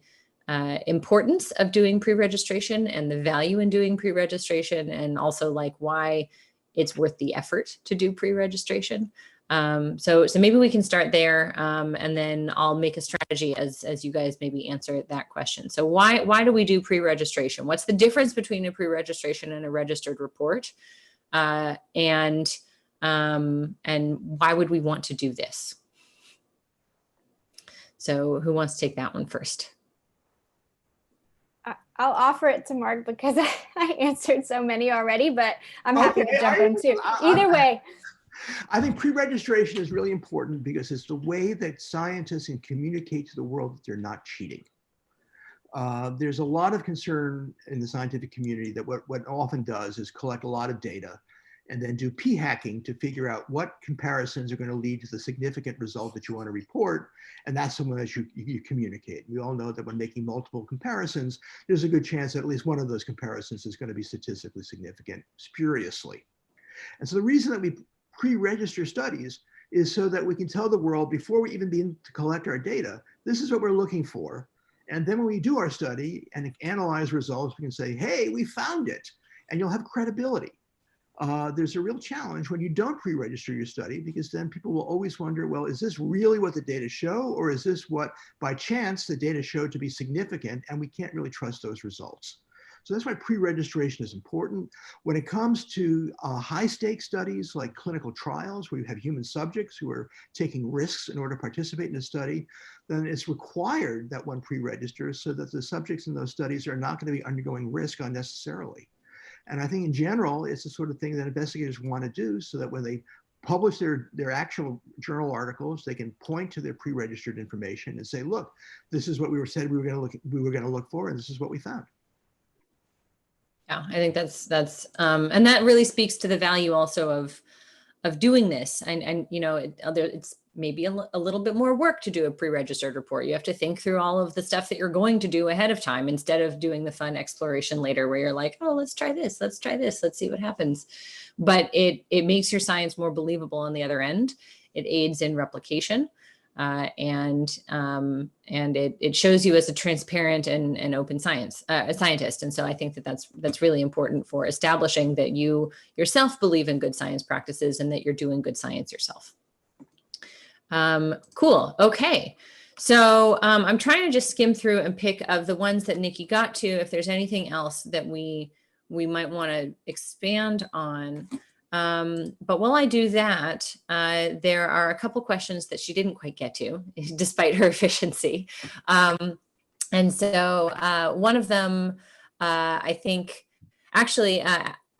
importance of doing pre-registration and the value in doing pre-registration, and also like why it's worth the effort to do pre-registration. So maybe we can start there, and then I'll make a strategy as you guys maybe answer that question. So why do we do pre-registration? What's the difference between a pre-registration and a registered report? And why would we want to do this? So who wants to take that one first? I'll offer it to Mark because I answered so many already, but I'm happy to jump in too. Either way. I think pre-registration is really important because it's the way that scientists can communicate to the world that they're not cheating. There's a lot of concern in the scientific community that what often does is collect a lot of data and then do p-hacking to figure out what comparisons are going to lead to the significant result that you want to report. And that's the one that you communicate. We all know that when making multiple comparisons, there's a good chance that at least one of those comparisons is going to be statistically significant, spuriously. And so the reason that we pre-register studies is so that we can tell the world before we even begin to collect our data, this is what we're looking for. And then when we do our study and analyze results, we can say, hey, we found it, and you'll have credibility. There's a real challenge when you don't pre-register your study, because then people will always wonder, well, is this really what the data show, or is this what by chance the data showed to be significant, and we can't really trust those results. So that's why pre-registration is important. When it comes to high-stakes studies like clinical trials, where you have human subjects who are taking risks in order to participate in a study, then it's required that one pre-registers so that the subjects in those studies are not going to be undergoing risk unnecessarily. And I think in general, it's the sort of thing that investigators want to do so that when they publish their actual journal articles. They can point to their pre-registered information and say, look, this is what we said we were going to look for, and this is what we found. Yeah, I think that's and that really speaks to the value also of doing this. And you know, it's maybe a little bit more work to do a pre-registered report. You have to think through all of the stuff that you're going to do ahead of time instead of doing the fun exploration later where you're like, oh, let's try this, let's see what happens. But it makes your science more believable on the other end. It aids in replication. And it shows you as a transparent and open scientist. And so I think that that's really important for establishing that you yourself believe in good science practices and that you're doing good science yourself. Cool. Okay. So I'm trying to just skim through and pick of the ones that Nici got to, if there's anything else that we might want to expand on. But while I do that, there are a couple questions that she didn't quite get to, despite her efficiency. And so one of them, I think, actually,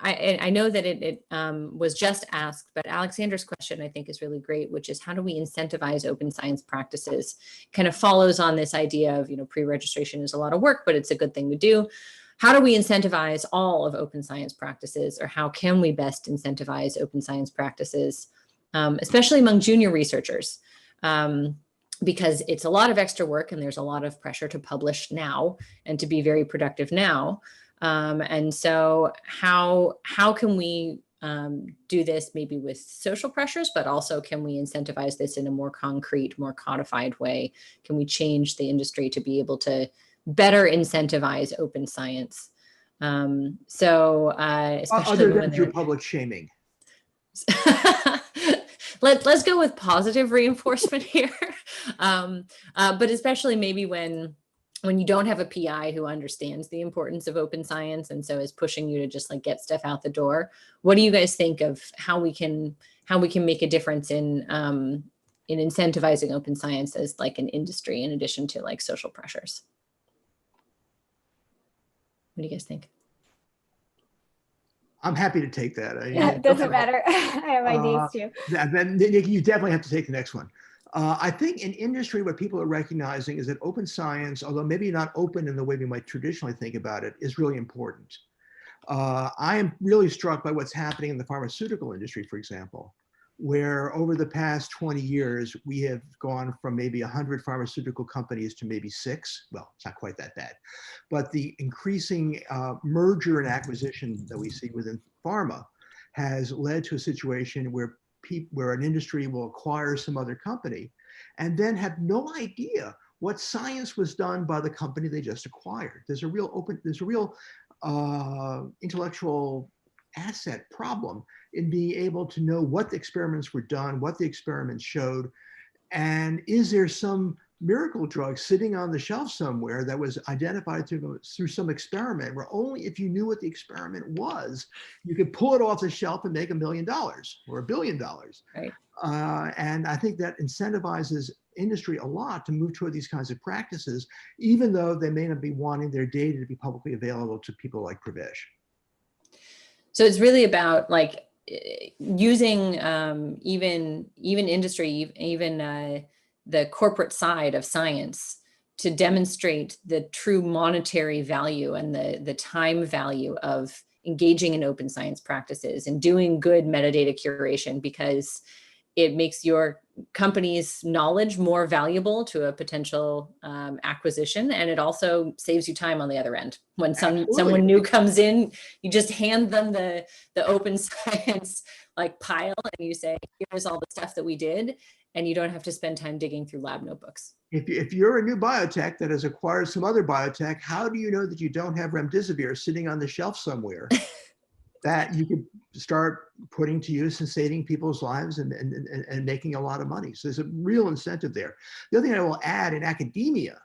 I know that it was just asked, but Alexander's question, I think, is really great, which is how do we incentivize open science practices? Kind of follows on this idea of, you know, pre-registration is a lot of work, but it's a good thing to do. How do we incentivize all of open science practices, or how can we best incentivize open science practices, especially among junior researchers? Because it's a lot of extra work and there's a lot of pressure to publish now and to be very productive now. And so how can we do this maybe with social pressures, but also can we incentivize this in a more concrete, more codified way? Can we change the industry to be able to better incentivize open science? Especially other than through public shaming. Let's go with positive reinforcement here. But especially maybe when you don't have a PI who understands the importance of open science and so is pushing you to just like get stuff out the door. What do you guys think of how we can make a difference in incentivizing open science as like an industry in addition to like social pressures? What do you guys think? I'm happy to take that. Yeah, it doesn't matter. I have ideas too. Then Nici, you definitely have to take the next one. I think in industry, what people are recognizing is that open science, although maybe not open in the way we might traditionally think about it, is really important. I am really struck by what's happening in the pharmaceutical industry, for example, where over the past 20 years, we have gone from maybe 100 pharmaceutical companies to maybe 6. Well, it's not quite that bad. But the increasing merger and acquisition that we see within pharma has led to a situation where an industry will acquire some other company and then have no idea what science was done by the company they just acquired. There's a real intellectual asset problem in being able to know what the experiments were done, what the experiments showed, and is there some miracle drug sitting on the shelf somewhere that was identified through some experiment where only if you knew what the experiment was, you could pull it off the shelf and make $1 million or $1 billion. Right. And I think that incentivizes industry a lot to move toward these kinds of practices, even though they may not be wanting their data to be publicly available to people like Pravesh. So it's really about like using even industry, even the corporate side of science to demonstrate the true monetary value and the time value of engaging in open science practices and doing good metadata curation, because it makes your company's knowledge more valuable to a potential acquisition. And it also saves you time on the other end. When someone new comes in, you just hand them the open science like pile and you say, here's all the stuff that we did. And you don't have to spend time digging through lab notebooks. If you're a new biotech that has acquired some other biotech, how do you know that you don't have remdesivir sitting on the shelf somewhere that you could start putting to use and saving people's lives and making a lot of money? So there's a real incentive there. The other thing I will add, in academia,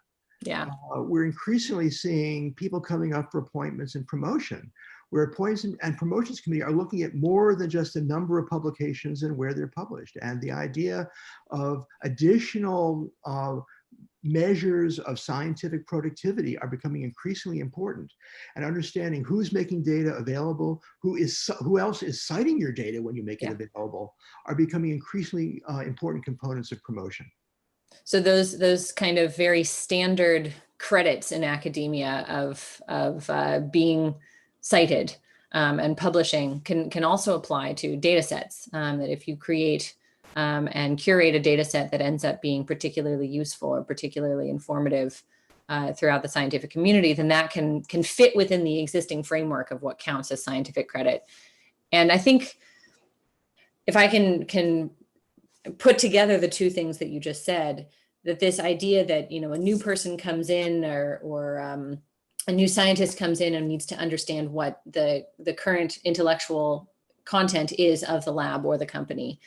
we're increasingly seeing people coming up for appointments and promotion, where appointments and promotions committee are looking at more than just the number of publications and where they're published. And the idea of additional measures of scientific productivity are becoming increasingly important, and understanding who's making data available, who else is citing your data when you make it available, are becoming increasingly important components of promotion. So those kind of very standard credits in academia of being cited and publishing can also apply to data sets. That if you create and curate a data set that ends up being particularly useful or particularly informative throughout the scientific community, then that can fit within the existing framework of what counts as scientific credit. And I think if I can put together the two things that you just said, that this idea that, you know, a new person comes in or a new scientist comes in and needs to understand what the current intellectual content is of the lab or the company.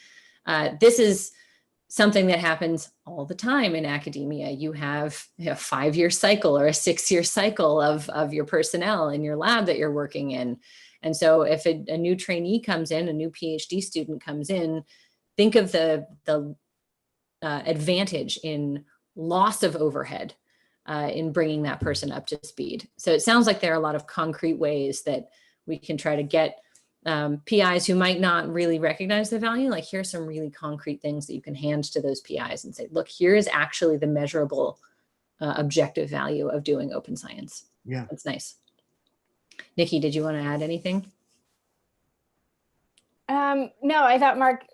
This is something that happens all the time in academia. You have a 5-year cycle or a 6-year cycle of your personnel in your lab that you're working in. And so if a new trainee comes in, a new PhD student comes in, think of the advantage in loss of overhead in bringing that person up to speed. So it sounds like there are a lot of concrete ways that we can try to get PIs who might not really recognize the value, like here's some really concrete things that you can hand to those PIs and say, look, here is actually the measurable objective value of doing open science. Yeah, that's nice. Nici, did you want to add anything? No, I thought Mark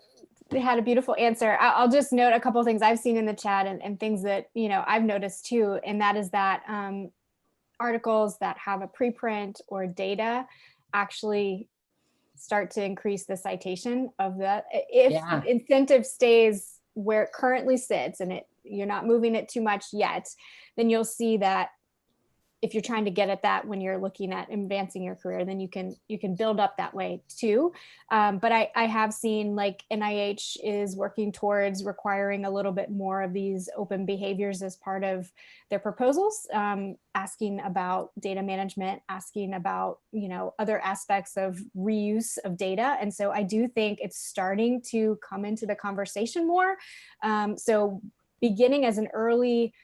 had a beautiful answer. I'll just note a couple of things I've seen in the chat and things that, you know, I've noticed too, and that is that articles that have a preprint or data actually start to increase the citation of that. If incentive stays where it currently sits and you're not moving it too much yet, then you'll see that if you're trying to get at that when you're looking at advancing your career, then you can build up that way too. But I have seen like NIH is working towards requiring a little bit more of these open behaviors as part of their proposals, asking about data management, asking about, you know, other aspects of reuse of data. And so I do think it's starting to come into the conversation more. So beginning as an early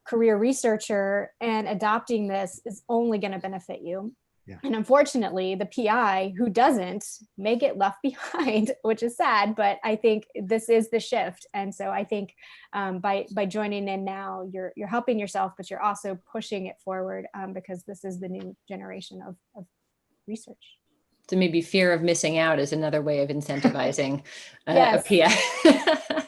career researcher and adopting this is only going to benefit you. Yeah. And unfortunately, the PI who doesn't may get left behind, which is sad, but I think this is the shift. And so I think by joining in now, you're helping yourself, but you're also pushing it forward because this is the new generation of research. So maybe fear of missing out is another way of incentivizing Yes. a PI.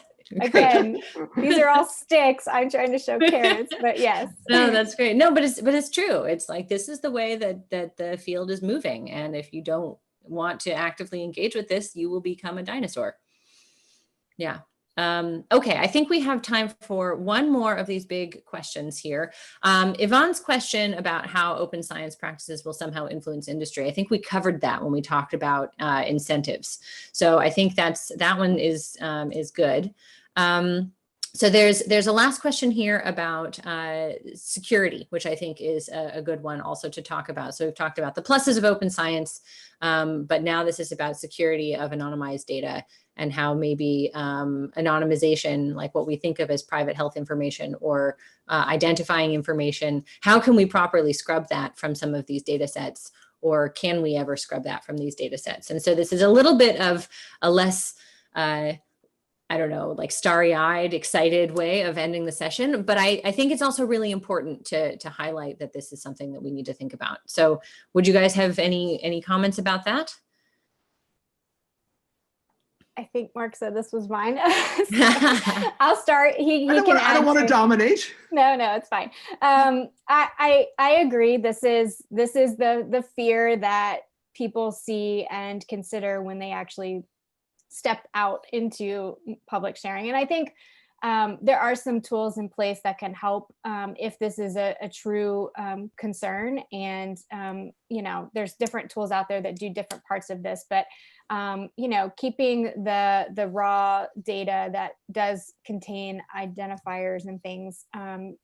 Again, these are all sticks. I'm trying to show carrots, but yes. No, that's great. No, but it's true. It's like, this is the way that the field is moving. And if you don't want to actively engage with this, you will become a dinosaur. Yeah. Okay, I think we have time for one more of these big questions here. Yvonne's question about how open science practices will somehow influence industry. I think we covered that when we talked about incentives. So I think that one is good. So there's a last question here about security, which I think is a good one also to talk about. So we've talked about the pluses of open science, but now this is about security of anonymized data and how maybe anonymization, like what we think of as private health information or identifying information, how can we properly scrub that from some of these data sets, or can we ever scrub that from these data sets? And so this is a little bit of a less, I don't know, like starry-eyed, excited way of ending the session. But I think it's also really important to highlight that this is something that we need to think about. So would you guys have any comments about that? I think Mark said this was mine. So I'll start. He can add. I don't want to dominate. No, it's fine. I agree. This is the fear that people see and consider when they actually step out into public sharing. And I think there are some tools in place that can help if this is a true concern. And, you know, there's different tools out there that do different parts of this, but, you know, keeping the raw data that does contain identifiers and things,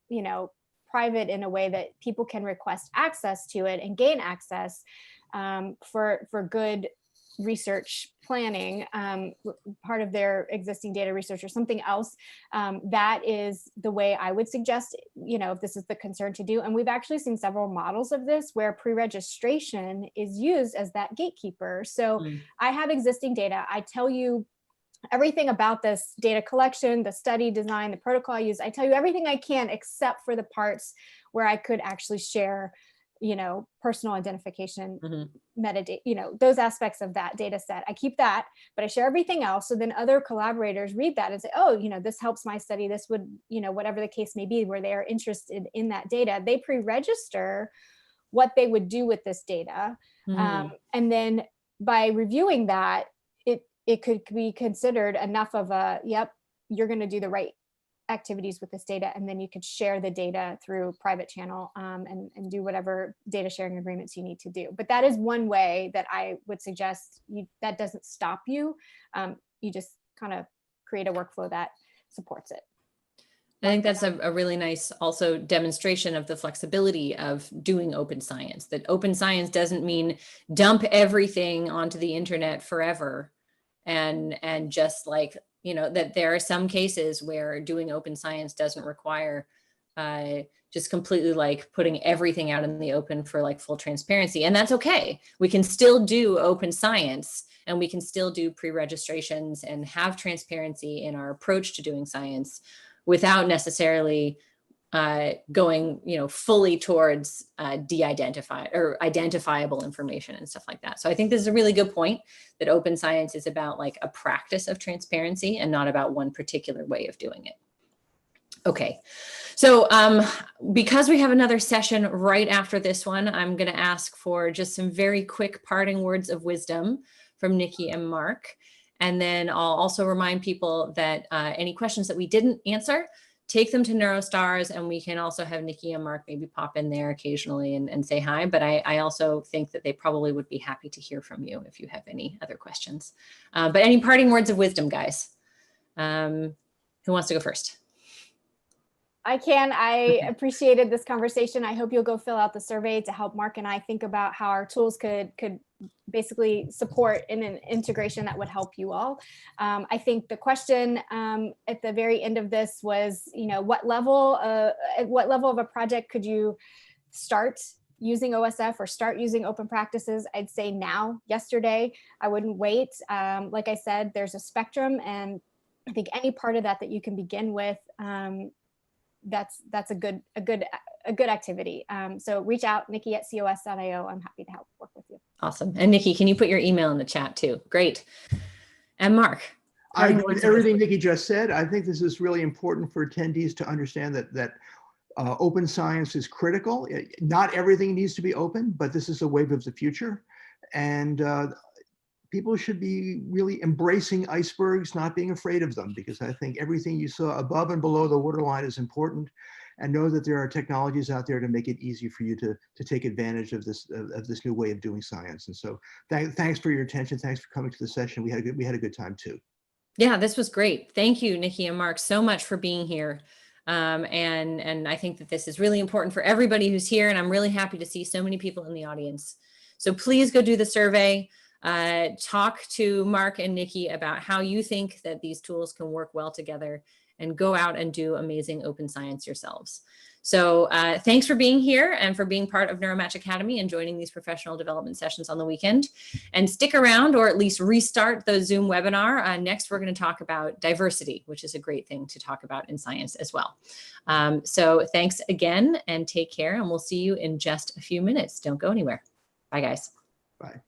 you know, private in a way that people can request access to it and gain access for good research planning, part of their existing data research or something else, that is the way I would suggest, if this is the concern to do. And we've actually seen several models of this where pre-registration is used as that gatekeeper. So I have existing data. I tell you everything about this data collection, the study design, the protocol I use. I tell you everything I can except for the parts where I could actually share, personal identification, metadata, those aspects of that data set. I keep that, but I share everything else. So then other collaborators read that and say, oh, this helps my study. This would, whatever the case may be, where they are interested in that data. They pre-register what they would do with this data. And then by reviewing that, it could be considered enough of a, yep, you're going to do the right activities with this data, and then you could share the data through private channel and do whatever data sharing agreements you need to do. But that is one way that I would suggest that doesn't stop you. You just kind of create a workflow that supports it. I think that's a really nice also demonstration of the flexibility of doing open science, that open science doesn't mean dump everything onto the internet forever. And just like, that there are some cases where doing open science doesn't require just completely like putting everything out in the open for like full transparency. And that's okay. We can still do open science, and we can still do pre-registrations and have transparency in our approach to doing science without necessarily going, fully towards de-identified or identifiable information and stuff like that. So I think this is a really good point, that open science is about like a practice of transparency and not about one particular way of doing it. Okay, so because we have another session right after this one, I'm going to ask for just some very quick parting words of wisdom from Nici and Mark. And then I'll also remind people that any questions that we didn't answer, take them to NeuroStars, and we can also have Nici and Mark maybe pop in there occasionally and say hi. But I also think that they probably would be happy to hear from you if you have any other questions. But any parting words of wisdom, guys? Who wants to go first? I can. I appreciated this conversation. I hope you'll go fill out the survey to help Mark and I think about how our tools could basically support in an integration that would help you all. I think the question at the very end of this was, at what level of a project could you start using OSF or start using open practices? I'd say now, yesterday. I wouldn't wait. Like I said, there's a spectrum, and I think any part of that you can begin with, that's a good activity. So reach out, Nici@cos.io. I'm happy to help work with you. Awesome. And Nici, can you put your email in the chat too? Great. And Mark. I agree with everything Nici just said. I think this is really important for attendees to understand that open science is critical. Not everything needs to be open, but this is a wave of the future. And people should be really embracing icebergs, not being afraid of them, because I think everything you saw above and below the waterline is important. And know that there are technologies out there to make it easy for you to take advantage of this new way of doing science. And so thanks for your attention. Thanks for coming to the session. We had a good time too. Yeah, this was great. Thank you, Nici and Mark, so much for being here. And I think that this is really important for everybody who's here. And I'm really happy to see so many people in the audience. So please go do the survey. Talk to Mark and Nici about how you think that these tools can work well together, and go out and do amazing open science yourselves. So thanks for being here and for being part of Neuromatch Academy and joining these professional development sessions on the weekend. And stick around, or at least restart the Zoom webinar. Next, we're going to talk about diversity, which is a great thing to talk about in science as well. So thanks again, and take care, and we'll see you in just a few minutes. Don't go anywhere. Bye, guys. Bye.